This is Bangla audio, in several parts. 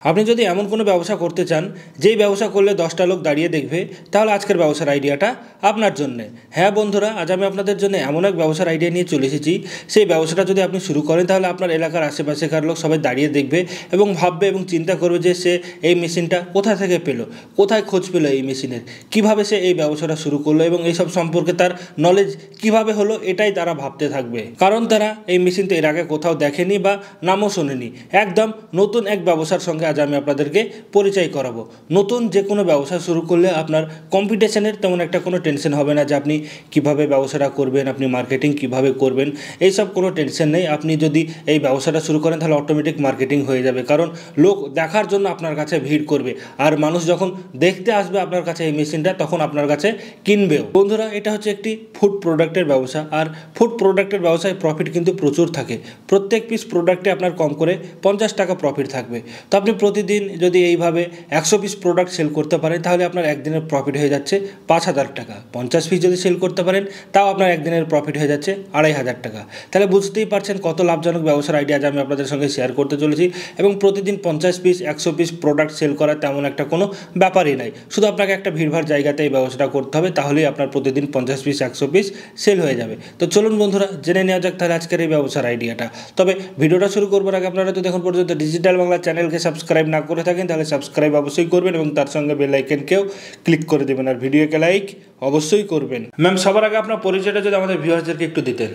আপনি যদি এমন কোনো ব্যবসা করতে চান যেই ব্যবসা করলে 10টা লোক দাঁড়িয়ে দেখবে, তাহলে আজকের ব্যবসার আইডিয়াটা আপনার জন্যে। হ্যাঁ বন্ধুরা, আজ আমি আপনাদের জন্য এমন এক ব্যবসার আইডিয়া নিয়ে চলে এসেছি। সেই ব্যবসাটা যদি আপনি শুরু করেন তাহলে আপনার এলাকার আশেপাশেকার লোক সবাই দাঁড়িয়ে দেখবে এবং ভাববে এবং চিন্তা করবে যে সে এই মেশিনটা কোথা থেকে পেলো, কোথায় খোঁজ পেলো এই মেশিনের, কিভাবে সে এই ব্যবসাটা শুরু করলো এবং এইসব সম্পর্কে তার নলেজ কিভাবে হলো, এটাই তারা ভাবতে থাকবে। কারণ তারা এই মেশিন তো এর আগে কোথাও দেখেনি বা নামও শোনেনি। একদম নতুন এক ব্যবসার সঙ্গে আজ আমি আপনাদেরকে পরিচয় করাবো। নতুন যে কোনো ব্যবসা শুরু করলে আপনার কম্পিটিশনের তেমন একটা কোনো টেনশন হবে না যে আপনি কিভাবে ব্যবসাটা করবেন, আপনি মার্কেটিং কিভাবে করবেন, এইসব কোনো টেনশন নেই। আপনি যদি এই ব্যবসাটা শুরু করেন তাহলে অটোমেটিক মার্কেটিং হয়ে যাবে, কারণ লোক দেখার জন্য আপনার কাছে ভিড় করবে, আর মানুষ যখন দেখতে আসবে আপনার কাছে এই মেশিনটা তখন আপনার কাছে কিনবেও। বন্ধুরা, এটা হচ্ছে একটি ফুড প্রোডাক্টের ব্যবসা, আর ফুড প্রোডাক্টের ব্যবসায় প্রফিট কিন্তু প্রচুর থাকে। প্রত্যেক পিস প্রোডাক্টে আপনার কম করে 50 টাকা প্রফিট থাকবে। তো আপনি প্রতিদিন যদি এইভাবে 100 পিস প্রোডাক্ট সেল করতে পারেন তাহলে আপনার একদিনের প্রফিট হয়ে যাচ্ছে 5,000 টাকা। 50 পিস যদি সেল করতে পারেন তাও আপনার একদিনের প্রফিট হয়ে যাচ্ছে 2,500 টাকা। তাহলে বুঝতেই পারছেন কত লাভজনক ব্যবসার আইডিয়া আজ আমি আপনাদের সঙ্গে শেয়ার করতে চলেছি। এবং প্রতিদিন 50 পিস 100 পিস প্রোডাক্ট সেল করা তেমন একটা কোনো ব্যাপারই নাই। শুধু আপনাকে একটা ভিড়ভাড় জায়গাতে এই ব্যবসাটা করতে হবে, তাহলেই আপনার প্রতিদিন 50 পিস 100 পিস সেল হয়ে যাবে। তো চলুন বন্ধুরা, জেনে নেওয়া যাক তাহলে আজকের এই ব্যবসার আইডিয়াটা। তবে ভিডিওটা শুরু করবার আগে আপনারা যদি এখন পর্যন্ত ডিজিটাল বাংলা চ্যানেলকে সাবস্ক্রাইব না করে থাকেন তাহলে সাবস্ক্রাইব অবশ্যই করবেন এবং তার সঙ্গে বেল আইকনকেও ক্লিক করে দেবেন, আর ভিডিওকে লাইক অবশ্যই করবেন। ম্যাম, সবার আগে আপনার পরিচয়টা যদি আমাদের ভিউয়ার্সদেরকে একটু দিতেন।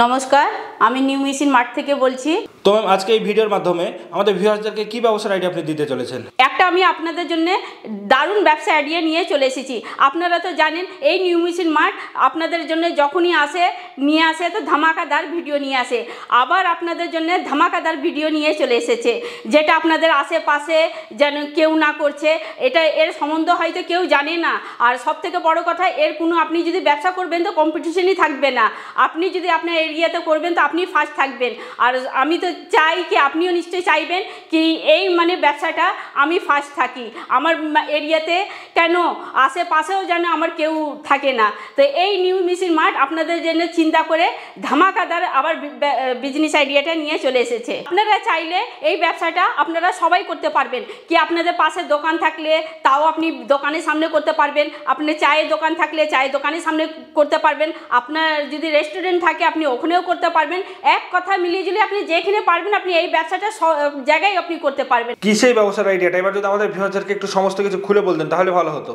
নমস্কার, আমি নিউ মেশিন মার্ট থেকে বলছি। তো ম্যাম, আজকে এই ভিডিওর মাধ্যমে আমাদের ভিউয়ার্সদেরকে কী ব্যবসার আইডিয়া আপনি দিতে চলেছেন? একটা আমি আপনাদের জন্য দারুণ ব্যবসা আইডিয়া নিয়ে চলে এসেছি। আপনারা তো জানেন এই নিউ মেশিন মার্ট আপনাদের জন্য যখনই নিয়ে আসে তো ধামাকাদার ভিডিও নিয়ে আসে। আবার আপনাদের জন্য ধামাকাদার ভিডিও নিয়ে চলে এসেছে, যেটা আপনাদের আশেপাশে যেন কেউ না করছে, এর সম্বন্ধ হয়তো কেউ জানে না। আর সবথেকে বড় কথা, এর কোনো আপনি যদি ব্যবসা করবেন তো কম্পিটিশনই থাকবে না। আপনি যদি আপনার এরিয়াতে করবেন তো আপনি ফার্স্ট থাকবেন। আর আমি তো চাই কি আপনিও নিশ্চয়ই চাইবেন কি এই ব্যবসাটা আমি ফার্স্ট থাকি, আমার এরিয়াতে কেন আশেপাশেও যেন আমার কেউ থাকে না। তো এই নিউ মেশিন মার্ট আপনাদের জন্য চিন্তা করে ধামাকাদার আবার বিজনেস আইডিয়াটা নিয়ে চলে এসেছে। আপনারা চাইলে এই ব্যবসাটা আপনারা সবাই করতে পারবেন, কি আপনাদের পাশে দোকান থাকলে তাও আপনি দোকানের সামনে করতে পারবেন, আপনার চায়ের দোকান থাকলে চায়ের দোকানের সামনে করতে পারবেন, আপনার যদি রেস্টুরেন্ট থাকে আপনি ওখানেও করতে পারবেন। এক কথা মিলিয়ে ঝুলিয়ে আপনি যেখানে পারবেন আপনি এই ব্যবসাটা জায়গায় আপনি করতে পারবেন। কি সেই ব্যবসার আইডিয়াটা এবার যদি আমাদের ভিউয়ারদেরকে একটু সমস্ত কিছু খুলে বলতেন তাহলে ভালো হতো।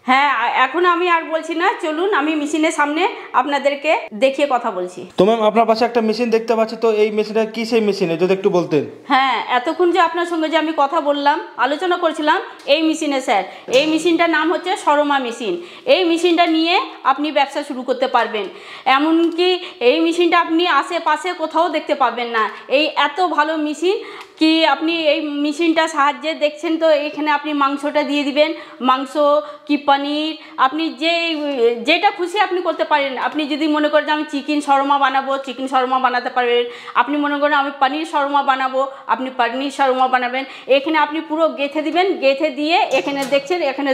হ্যাঁ, এখন আমি আর বলছি না, চলুন আমি মেশিনের সামনে আপনাদেরকে দেখিয়ে কথা বলছি। তো ম্যাম, আপনার পাশে একটা মেশিন দেখতে পাচ্ছি, তো এই মেশিনটা কি সেই মেশিনে যদি একটু বলতেন। হ্যাঁ, এতক্ষণ যে আপনার সঙ্গে যে আমি কথা বললাম, আলোচনা করছিলাম এই মেশিনে স্যার, এই মেশিনটার নাম হচ্ছে শর্মা মেশিন। এই মেশিনটা নিয়ে আপনি ব্যবসা শুরু করতে পারবেন। এমনকি এই মেশিনটা আপনি আশেপাশে কোথাও দেখতে পাবেন না। এই এত ভালো মেশিন কি আপনি এই মেশিনটার সাহায্যে দেখছেন তো এখানে আপনি মাংসটা দিয়ে দিবেন, মাংস কি পনির আপনি যেটা খুশি আপনি করতে পারেন। আপনি যদি মনে করেন যে আমি চিকেন শর্মা বানাবো, চিকেন শর্মা বানাতে পারবেন। আপনি মনে করেন আমি পনির শর্মা বানাবো, আপনি পনির শর্মা বানাবেন। এখানে আপনি পুরো গেঁথে দিবেন, গেঁথে দিয়ে এখানে দেখছেন এখানে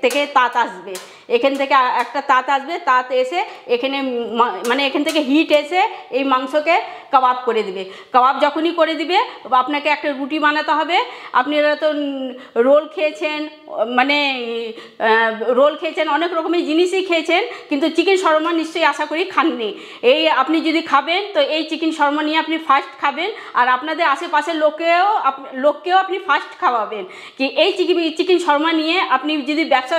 থেকে তাঁত আসবে, এখান থেকে একটা তাঁত আসবে, তাঁত এসে এখানে এখান থেকে হিট এসে এই মাংসকে কাবাব করে দিবে। কাবাব যখনই করে দিবে আপনাকে একটা রুটি বানাতে হবে। আপনারা তো রোল খেয়েছেন, রোল খেয়েছেন, অনেক রকমের জিনিসই খেয়েছেন, কিন্তু চিকেন শর্মা নিশ্চয়ই আশা করি খাননি। এই আপনি যদি খাবেন তো এই চিকেন শর্মা নিয়ে আপনি ফার্স্ট খাবেন, আর আপনাদের আশেপাশের লোককেও আপনি ফার্স্ট খাওয়াবেন কি এই চিকেন শর্মা নিয়ে আপনি যদি ব্যবসা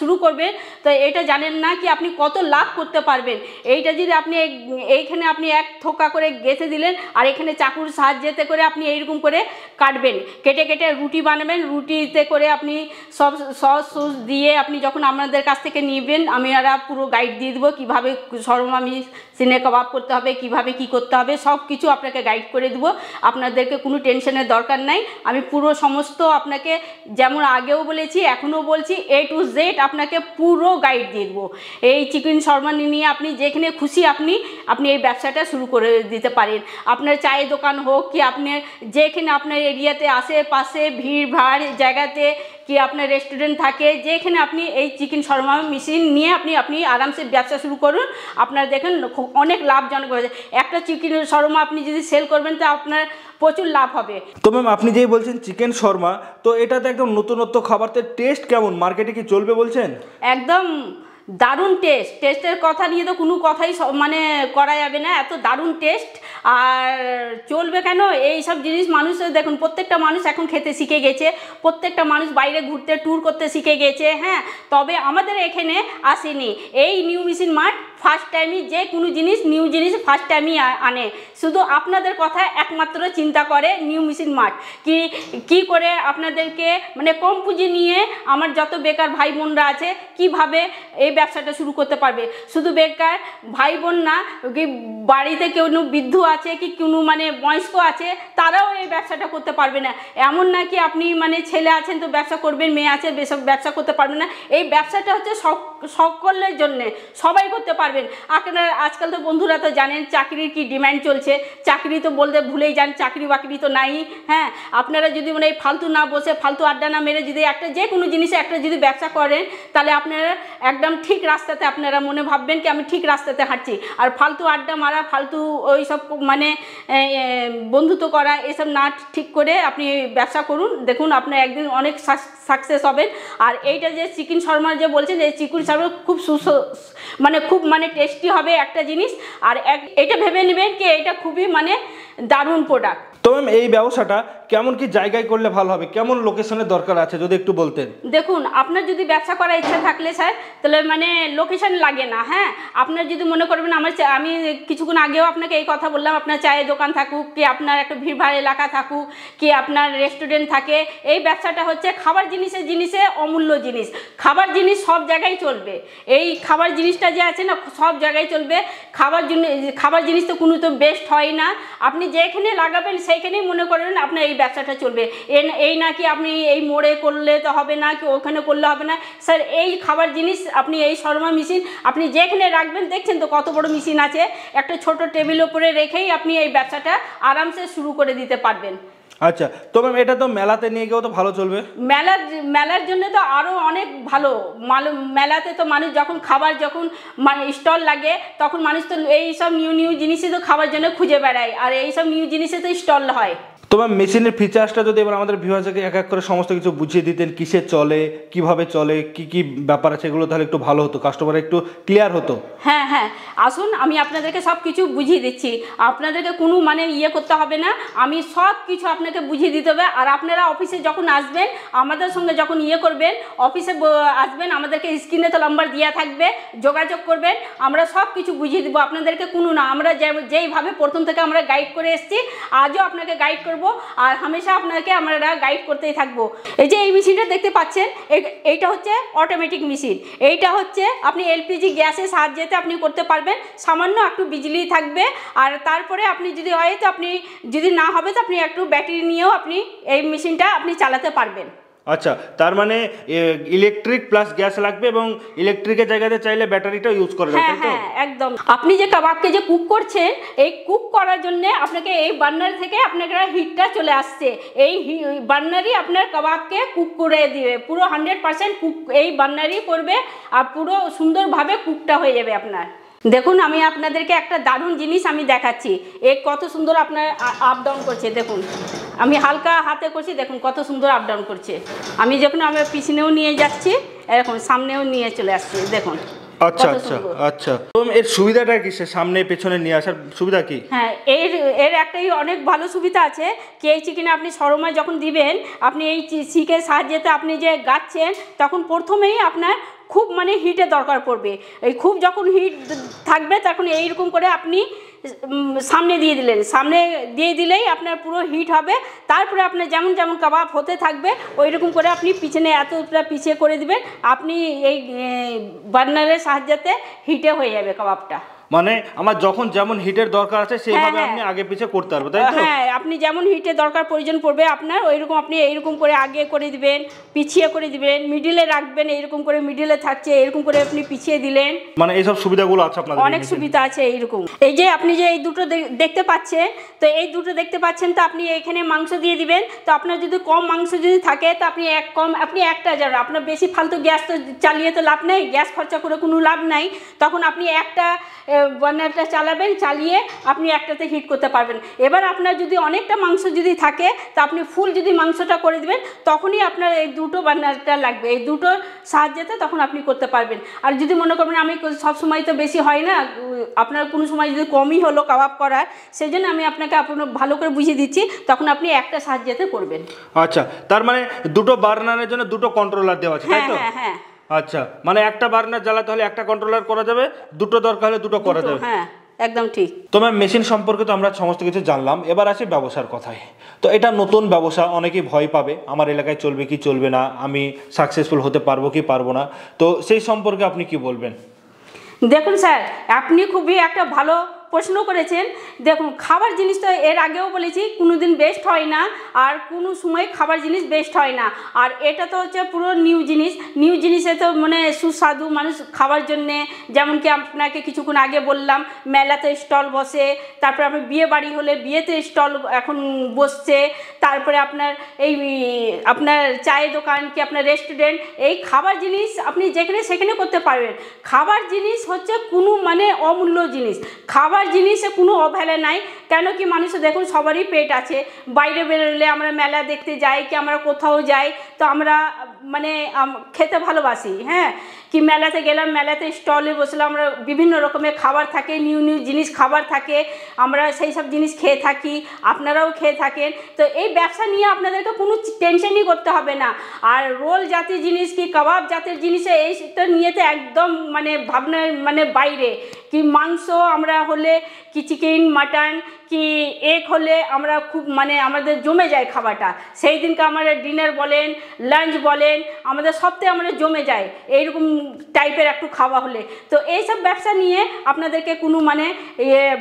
শুরু করবেন তো এটা জানেন না কি আপনি কত লাভ করতে পারবেন। এইটা যদি আপনি এইখানে আপনি এক থোকা করে গেঁথে দিলেন, আর এখানে চাকুর সাহায্যেতে করে আপনি এইরকম করে কাটবেন, কেটে কেটে রুটি বানাবেন। রুটিতে করে আপনি সব সস দিয়ে আপনি যখন আপনাদের কাছ থেকে নিবেন আমি পুরো গাইড দিয়ে দেবো কীভাবে শর্মা মেশিনে কাবাব করতে হবে, কিভাবে কি করতে হবে, সব কিছু আপনাকে গাইড করে দেবো। আপনাদেরকে কোনো টেনশনের দরকার নাই। আমি পুরো সমস্ত আপনাকে যেমন আগেও বলেছি এখনও বলছি A to Z আপনাকে পুরো গাইড দিয়ে দেবো। এই চিকেন শর্মা নিয়ে আপনি যেখানে খুশি আপনি এই ব্যবসাটা শুরু করে দিতে পারেন। আপনার চায়ের দোকান হোক কি আপনার যেখানে আপনার এরিয়াতে আশেপাশে ভিড় ভাড় জায়গাতে কি আপনার রেস্টুরেন্ট থাকে, যেখানে আপনি এই চিকেন শর্মা মেশিন নিয়ে আপনি আরামসে ব্যবসা শুরু করুন। আপনার দেখেন অনেক লাভজনক হয়েছে। একটা চিকেন শর্মা আপনি যদি সেল করবেন তো আপনার প্রচুর লাভ হবে। তো ম্যাম আপনি যেই বলছেন চিকেন শর্মা, তো এটাতে একদম নতুনত্ব খাবারের টেস্ট কেমন, মার্কেটে কি চলবে বলছেন? একদম দারুণ টেস্টের কথা নিয়ে তো কোনো কথাই মানে করা যাবে না, এত দারুণ টেস্ট। আর চলবে কেন, এই সব জিনিস মানুষ দেখুন প্রত্যেকটা মানুষ এখন খেতে শিখে গেছে, প্রত্যেকটা মানুষ বাইরে ঘুরতে ট্যুর করতে শিখে গেছে। হ্যাঁ, তবে আমাদের এখানে আসেনি এই নিউ মেশিন মার্ট, ফার্স্ট টাইমই যে কোনো জিনিস নিউ জিনিস ফার্স্ট টাইমই আনে। শুধু আপনাদের কথা একমাত্র চিন্তা করে নিউ মেশিন মার্ট কি করে আপনাদেরকে মানে কম পুঁজি নিয়ে আমার যত বেকার ভাই বোনরা আছে কিভাবে এই ব্যবসাটা শুরু করতে পারবে। শুধু বেকার ভাই বোন না, কি বাড়িতে কেউ বৃদ্ধ আছে কি কোনো মানে বয়স্ক আছে, তারাও এই ব্যবসাটা করতে পারবে না। এমন না কি আপনি মানে ছেলে আছেন তো ব্যবসা করবেন, মেয়ে আছে ব্যবসা করতে পারবেন না। এই ব্যবসাটা হচ্ছে সকলের জন্যে, সবাই করতে পারবেন। আপনারা আজকাল তো বন্ধুরা তো জানেন চাকরির কি ডিমান্ড চলছে, চাকরি তো বলতে ভুলেই যান, চাকরি বাকরি তো নাই। হ্যাঁ, আপনারা যদি মানে এই ফালতু না বসে ফালতু আড্ডা না মেরে যদি একটা যে কোনো জিনিসে একটা যদি ব্যবসা করেন, তাহলে আপনারা একদম ঠিক রাস্তাতে আপনারা মনে ভাববেন কি আমি ঠিক রাস্তাতে হাঁটছি। আর ফালতু আড্ডা মারা, ফালতু ওই সব মানে বন্ধুত্ব করা এসব না ঠিক করে আপনি ব্যবসা করুন, দেখুন আপনার একদিন অনেক সাকসেস হবেন। আর এইটা যে চিকেন শর্মা যে বলছেন, এই চিকেন শর্মা খুব খুব টেস্টি হবে একটা জিনিস। আর এটা ভেবে নেবেন কি এটা খুবই মানে দারুণ প্রোডাক্ট। তো ম্যাম এই ব্যবসাটা কেমন কি জায়গায় করলে ভালো হবে, কেমন লোকেশনের দরকার আছে যদি একটু বলতেন? দেখুন, আপনার যদি ব্যবসা করার ইচ্ছা থাকলে স্যার, তাহলে মানে লোকেশন লাগে না। হ্যাঁ, আপনার যদি মনে করবেন আমি কিছুক্ষণ আগেও আপনাকে এই কথা বললাম, আপনার চায়ের দোকান থাকুক কি আপনার একটা ভিড়ভাড় এলাকা থাকুক কি আপনার রেস্টুরেন্ট থাকে, এই ব্যবসাটা হচ্ছে খাবার জিনিসে অমূল্য জিনিস। খাবার জিনিস সব জায়গায় চলবে, এই খাবার জিনিসটা যে আছে না সব জায়গায় চলবে। খাবার জিনিস তো কোনো তো বেস্ট হয় না, আপনি যেখানে লাগাবেন সেইখানেই মনে করবেন আপনার এই ব্যবসাটা চলবে। এই না কি আপনি এই মোড়ে করলে তো হবে না, কি ওখানে করলে হবে না। স্যার এই খাবার জিনিস আপনি এই শর্মা মেশিন আপনি যেখানে রাখবেন, দেখছেন তো কত বড় মেশিন আছে, একটা ছোট টেবিল উপরে রেখেই আপনি এই ব্যবসাটা আরামসে শুরু করে দিতে পারবেন। আচ্ছা, তো ম্যাম এটা তো মেলাতে নিয়ে গিয়েও তো ভালো চলবে। মেলার জন্য তো আরও অনেক ভালো। মেলাতে তো মানুষ যখন মানে স্টল লাগে, তখন মানুষ তো এই সব নিউ জিনিসই তো খাবার জন্য খুঁজে বেড়ায়, আর এই সব নিউ জিনিসে তো স্টল হয়। তো ম্যাম মেশিনের ফিচার্সটা যদি এবার আমাদের ভিউয়ার্সকে এক এক করে সমস্ত কিছু বুঝিয়ে দিতেন, কিসে চলে, কিভাবে চলে, কি কি ব্যাপার আছে, এগুলো তাহলে একটু ভালো হতো, কাস্টমার একটু ক্লিয়ার হতো। হ্যাঁ, আসুন আমি আপনাদেরকে সব কিছু বুঝিয়ে দিচ্ছি, আপনাদেরকে কোনো মানে করতে হবে না, আমি সব কিছু আপনাকে বুঝিয়ে দিতে হবে। আর আপনারা অফিসে যখন আসবেন, আমাদের সঙ্গে যখন করবেন, অফিসে আসবেন, আমাদেরকে স্ক্রিনে তো নাম্বার দেওয়া থাকবে, যোগাযোগ করবেন, আমরা সব কিছু বুঝিয়ে দেবো আপনাদেরকে। কোনো না, আমরা যেইভাবে প্রথম থেকে আমরা গাইড করে এসেছি, আজও আপনাকে গাইড করব, আর হামেশা আপনাকে আমরা গাইড করতেই থাকবো। এই যে এই মেশিনটা দেখতে পাচ্ছেন, এইটা হচ্ছে অটোমেটিক মেশিন। এইটা হচ্ছে আপনি এলপিজি গ্যাসের সাহায্যে আপনি করতে পারবেন, সামান্য একটু বিজলি থাকবে। আর তারপরে আপনি যদি হয় তো আপনি, যদি না হবে তো আপনি একটু ব্যাটারি নিয়েও আপনি এই মেশিনটা আপনি চালাতে পারবেন। আচ্ছা, তার মানে ইলেকট্রিক প্লাস গ্যাস লাগবে এবং ইলেকট্রিকের জায়গাতে চাইলে ব্যাটারিটা ইউজ করা যাবে। হ্যাঁ, একদম। আপনি যে কাবাবকে যে কুক করছেন, এই কুক করার জন্য আপনাকে এই বার্নার থেকে আপনাকে হিটটা চলে আসছে, এই বার্নারই আপনার কাবাবকে কুক করে দিবে, পুরো 100% কুক এই বার্নারই করবে, আর পুরো সুন্দরভাবে কুকটা হয়ে যাবে আপনার। দেখুন, আমি আপনাদেরকে একটা দারুণ জিনিস আমি দেখাচ্ছি, এই কত সুন্দর আপনার আপ ডাউন করছে। দেখুন, আমি হালকা হাতে করছি, দেখুন কত সুন্দর আপ ডাউন করছে। আমি যখন আমার পিছনেও নিয়ে যাচ্ছি, এরকম সামনেও নিয়ে চলে আসছে, দেখুন। আচ্ছা, তো এর সুবিধাটা কি, সামনে পেছনে নিয়ে আসার সুবিধা কি? হ্যাঁ, এর একটাই অনেক ভালো সুবিধা আছে কি, এই চিকেনে আপনি শর্মা যখন দিবেন, আপনি এই চিকের সাহায্যে আপনি যে গাচ্ছেন, তখন প্রথমেই আপনার খুব মানে হিটের দরকার পড়বে। এই খুব যখন হিট থাকবে, তখন এইরকম করে আপনি সামনে দিয়ে দিলেই আপনার পুরো হিট হবে। তারপরে আপনার যেমন কাবাব হতে থাকবে, ওই রকম করে আপনি পিছনে এতটা পিছিয়ে করে দিবেন, আপনি এই বার্নারের সাহায্যে হিটে হয়ে যাবে কাবাবটা। মানে আমার যখন যেমন হিটের দরকার আছে সেইভাবে হ্যাঁ। আপনি আগে পিছে করতে পারবেন, তাই তো? হ্যাঁ, আপনি যেমন হিটে দরকার প্রয়োজন পড়বে আপনার ওইরকম আপনি এইরকম করে আগে করে দিবেন, পিছিয়ে করে দিবেন, মিডিলে রাখবেন, এইরকম করে মিডিলে থাকছে এরকম করে আপনি পিছিয়ে দিলেন। মানে এইসব সুবিধাগুলো আছে আপনাদের? অনেক সুবিধা আছে এইরকম। এই যে আপনি যে এই দুটো দেখতে পাচ্ছেন, তো এই দুটো দেখতে পাচ্ছেন, তো আপনি এখানে মাংস দিয়ে দিবেন। তো আপনার যদি কম মাংস যদি থাকে তো আপনি একটা যাবেন, আপনার বেশি ফালতু গ্যাস তো চালিয়ে তো লাভ নেই, গ্যাস খরচা করে কোনো লাভ নাই। তখন আপনি একটা বার্নারটা চালাবেন, চালিয়ে আপনি একটাতে হিট করতে পারবেন। এবার আপনার যদি অনেকটা মাংস যদি থাকে তো আপনি ফুল যদি মাংসটা করে দিবেন, তখনই আপনার এই দুটো বার্নারটা লাগবে, এই দুটোর সাহায্যেতে তখন আপনি করতে পারবেন। আর যদি মনে করবেন আমি সবসময় তো বেশি হয় না, আপনার কোনো সময় যদি কমই হলো কাবাব করার, সেই জন্য আমি আপনাকে ভালো করে বুঝিয়ে দিচ্ছি, তখন আপনি একটা সাহায্যেতে করবেন। আচ্ছা, তার মানে দুটো বার্নারের জন্য দুটো কন্ট্রোলার দেওয়া আছে, তাই হ্যাঁ তো? হ্যাঁ হ্যাঁ, আচ্ছা, মানে একটা বার্নার জ্বালাতে হলে একটা কন্ট্রোলার করা যাবে, দুটো দরকার হলে দুটো করা যাবে। হ্যাঁ একদম ঠিক। তো ম্যাম, মেশিন সম্পর্কে তো আমরা সমস্ত কিছু জানলাম, এবার আসি ব্যবসার কথায়। তো এটা নতুন ব্যবসা, অনেকেই ভয় পাবে আমার এলাকায় চলবে কি চলবে না, আমি সাকসেসফুল হতে পারবো কি পারবো না, তো সেই সম্পর্কে আপনি কি বলবেন? দেখুন স্যার, আপনি খুবই একটা ভালো প্রশ্ন করেছেন। দেখুন, খাবার জিনিস তো এর আগেও বলেছি কোনো দিন বেস্ট হয় না, আর কোনো সময় খাবার জিনিস বেস্ট হয় না। আর এটা তো হচ্ছে পুরো নিউ জিনিসে তো মানে সুস্বাদু মানুষ খাবার জন্যে। যেমন কি আপনাকে কিছুক্ষণ আগে বললাম, মেলাতে স্টল বসে, তারপরে আপনার বিয়ে বাড়ি হলে বিয়েতে স্টল এখন বসছে, তারপরে আপনার চায়ের দোকান কি আপনার রেস্টুরেন্ট, এই খাবার জিনিস আপনি যেখানে সেখানে করতে পারবেন। খাবার জিনিস হচ্ছে কোনো মানে অমূল্য জিনিস, খাবার জিনিসে কোনো অবহেলা নাই। কেন কি মানুষের দেখুন সবারই পেট আছে, বাইরে বেরোলে আমরা মেলা দেখতে যাই কি আমরা কোথাও যাই, তো আমরা মানে খেতে ভালোবাসি। হ্যাঁ, কি মেলাতে গেলাম, মেলাতে স্টলে বসলাম, আমরা বিভিন্ন রকমের খাবার থাকে, নিউ জিনিস খাবার থাকে, আমরা সেই সব জিনিস খেয়ে থাকি, আপনারাও খেয়ে থাকেন। তো এই ব্যবসা নিয়ে আপনাদেরকে কোনো টেনশনই করতে হবে না। আর রোল জাতীয় জিনিস কি কাবাব জাতীয় জিনিসে এইটা নিয়ে তো একদম মানে ভাবনার মানে বাইরে। কি মাংস আমরা হলে কি চিকেন মাটন কি এগ হলে আমরা খুব মানে আমাদের জমে যায় খাবারটা, সেই দিনকে আমাদের ডিনার বলেন লাঞ্চ বলেন আমাদের সপ্তাহে আমরা জমে যায় এইরকম টাইপের একটু খাওয়া হলে। তো এইসব ব্যবসা নিয়ে আপনাদেরকে কোনো মানে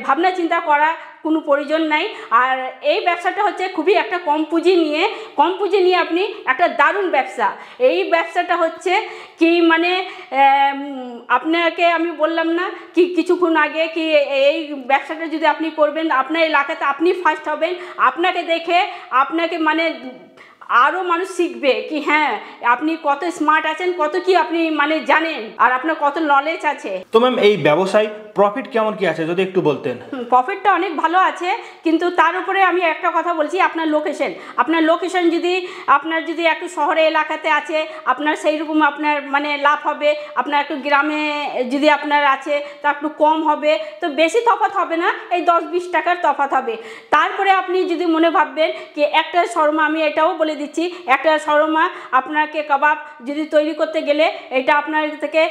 ভাবনা চিন্তা করা কোনো প্রয়োজন নাই। আর এই ব্যবসাটা হচ্ছে খুবই একটা কম পুঁজি নিয়ে আপনি একটা দারুণ ব্যবসা। এই ব্যবসাটা হচ্ছে কি মানে আপনাকে আমি বললাম না কি কিছুক্ষণ আগে কি এই ব্যবসাটা যদি আপনি করবেন আপনার এলাকাতে আপনি ফার্স্ট হবেন, আপনাকে দেখে আপনাকে মানে আরও মানুষ শিখবে কি হ্যাঁ আপনি কত স্মার্ট আছেন, কত কি আপনি মানে জানেন, আর আপনার কত নলেজ আছে। তো ম্যাম, এই ব্যবসায় প্রফিট কেমন কি আছে যদি একটু বলতেন? প্রফিটটা অনেক ভালো আছে, কিন্তু তার উপরে আমি একটা কথা বলছি, আপনার লোকেশন যদি আপনার যদি একটু শহরে এলাকাতে আছে আপনার সেই রকম আপনার মানে লাভ হবে। আপনার একটু গ্রামে যদি আপনার আছে তা একটু কম হবে, তো বেশি তফাৎ হবে না, এই 10-20 টাকার তফাৎ হবে। তারপরে আপনি যদি মনে ভাববেন কি একটা শর্মা, আমি এটাও বলে দিচ্ছি, একটা শর্মা আপনাকে কাবাব যদি তৈরি করতে গেলে এটা আপনার থেকে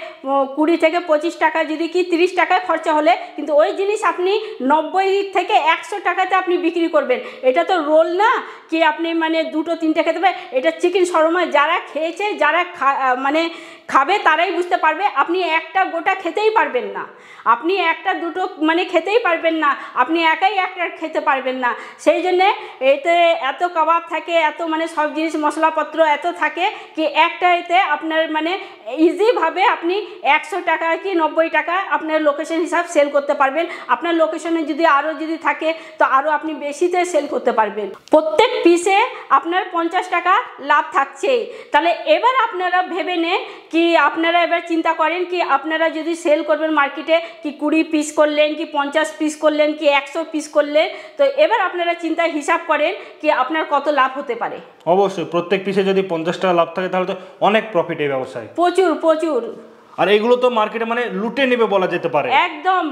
20 থেকে 25 টাকা যদি কি 30 টাকা খরচা হলে, কিন্তু ওই জিনিস আপনি 90 থেকে 100 টাকাতে আপনি বিক্রি করবেন। এটা তো রোল না কি আপনি মানে 2-3টা খেতে পারেন, এটা চিকেন শর্মা। যারা খেয়েছে যারা মানে খাবে তারাই বুঝতে পারবে। আপনি একটা গোটা খেতেই পারবেন না, আপনি একটা দুটো মানে খেতেই পারবেন না, আপনি একাই একটা খেতে পারবেন না। সেই জন্যে এতে এত কাবাব থাকে, এত মানে সব জিনিস মশলাপত্র এত থাকে কি একটা এতে আপনার মানে ইজিভাবে আপনি 100 টাকা কি 90 টাকা আপনার লোকেশন হিসাব সেল করতে পারবেন। আপনার লোকেশনে যদি আরও যদি থাকে তো আরও আপনি বেশিতে সেল করতে পারবেন। প্রত্যেক পিসে আপনার 50 টাকা লাভ থাকছে। তাহলে এবার আপনারা ভেবে নেন কি আপনারা এবার চিন্তা করেন কি আপনারা যদি সেল করবেন মার্কেটে কি 20 পিস করলেন কি 50 পিস করলেন কি 100 পিস করলেন, তো এবার আপনারা চিন্তা হিসাব করেন কি আপনার কত লাভ হতে পারে। অবশ্যই প্রত্যেক পিসে যদি 50 টাকা লাভ থাকে তাহলে তো অনেক প্রফিট এই ব্যবসায়, প্রচুর। আর এগুলো তো মার্কেটে মানে লুটে নেবে বলা যেতে পারে একদম।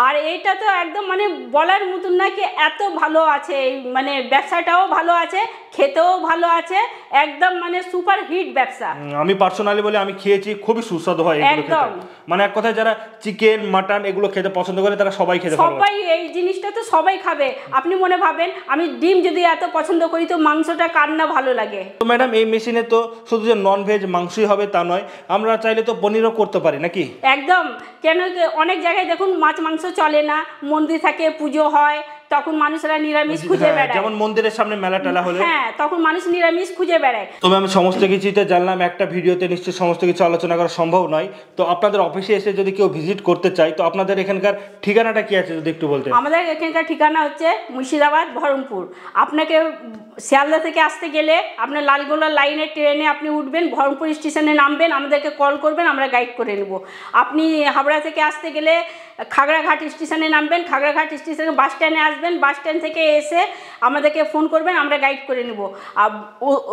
আর এটা তো একদম মানে বলার মতন না কি এত ভালো আছে, মানে ব্যবসাটাও ভালো আছে, খেতেও ভালো আছে, একদম মানে সুপার হিট ব্যবসা। আমি পার্সোনালি বলে আমি খেয়েছি, খুবই সুস্বাদু হয় এগুলো খেতে। মানে এক কথায় যারা চিকেন মাটন এগুলো খেতে পছন্দ করে তারা সবাই খেতে পারবে, সবাই এই জিনিসটা তো সবাই খাবে। আপনি মনে ভাবেন আমি ডিম যদি এত পছন্দ করি তো মাংসটা কার না ভালো লাগে। তো ম্যাডাম, এই মেশিনে তো শুধু যে নন ভেজ মাংসই হবে তা নয়, আমরা চাইলে তো পনিরও করতে পারি নাকি? একদম। কেন অনেক জায়গায় দেখুন মাছ মাংস মাংস চলে না, মন্দির থাকে, পুজো হয়, তখন মানুষরা নিরামিষ খুঁজে হ্যাঁ, বেড়ায়। যেমন মন্দিরের সামনে মেলা টেলা হলে। হ্যাঁ, তখন মানুষ নিরামিষ খুঁজে বেড়ায়। তো ম্যাম সমস্ত কিছুতে জানলাম, একটা ভিডিওতে নিশ্চয়ই সমস্ত কিছু আলোচনা করা সম্ভব নয়। তো আপনাদের অফিসে এসে যদি কেউ ভিজিট করতে চায়, তো আপনাদের এখানকার ঠিকানাটা কি আছে যদি একটু বলতেন। আমাদের এখানকার ঠিকানা হচ্ছে মুর্শিদাবাদ, বহরমপুর। আপনাকে শিয়ালদা থেকে আসতে গেলে আপনার লালগোলা লাইনের ট্রেনে আপনি উঠবেন, বহরমপুর স্টেশনে নামবেন, আমাদেরকে কল করবেন, আমরা গাইড করে নেব। আপনি হাবড়া থেকে আসতে গেলে খাগড়াঘাট স্টেশনে নামবেন, খাগড়াঘাট স্টেশনে বাস স্ট্যান্ডে আসবেন, বাস স্ট্যান্ড থেকে এসে আমাদেরকে ফোন করবেন, আমরা গাইড করে নেব।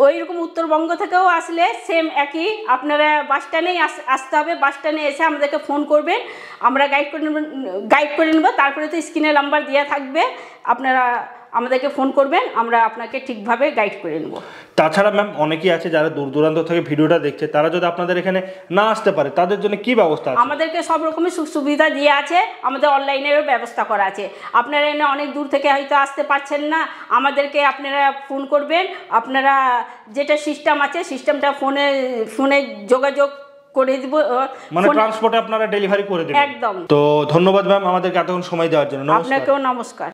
ওই রকম উত্তরবঙ্গ থেকেও আসলে সেম একই, আপনারা বাস স্ট্যান্ডেই আসতে হবে, বাস স্ট্যান্ডে এসে আমাদেরকে ফোন করবেন, আমরা গাইড করে নেব। তারপরে তো স্ক্রিনে নাম্বার দেওয়া থাকবে, আপনারা আমাদেরকে ফোন করবেন, আমরা আপনাকে ঠিকভাবে গাইড করে নেব। তাছাড়া ম্যাম অনেকেই আছে যারা দূর দূরান্ত থেকে ভিডিওটা দেখছে, তারা যদি আপনাদের এখানে না আসতে পারে, তাদের জন্য কি ব্যবস্থা আছে? আমাদেরকে সব রকমের সুবিধা দিয়ে আছে, আমাদের অনলাইনেরও ব্যবস্থা করা আছে। আপনারা এনে অনেক দূর থেকে হয়তো আসতে পারছেন না, আমাদেরকে আপনারা ফোন করবেন, আপনারা যেটা সিস্টেম আছে সিস্টেমটা ফোনে যোগাযোগ করে দিব, মানে ট্রান্সপোর্টে আপনারা ডেলিভারি করে দেবেন একদম। তো ধন্যবাদ ম্যাম আমাদেরকে এতক্ষণ সময় দেওয়ার জন্য। আপনাকেও নমস্কার।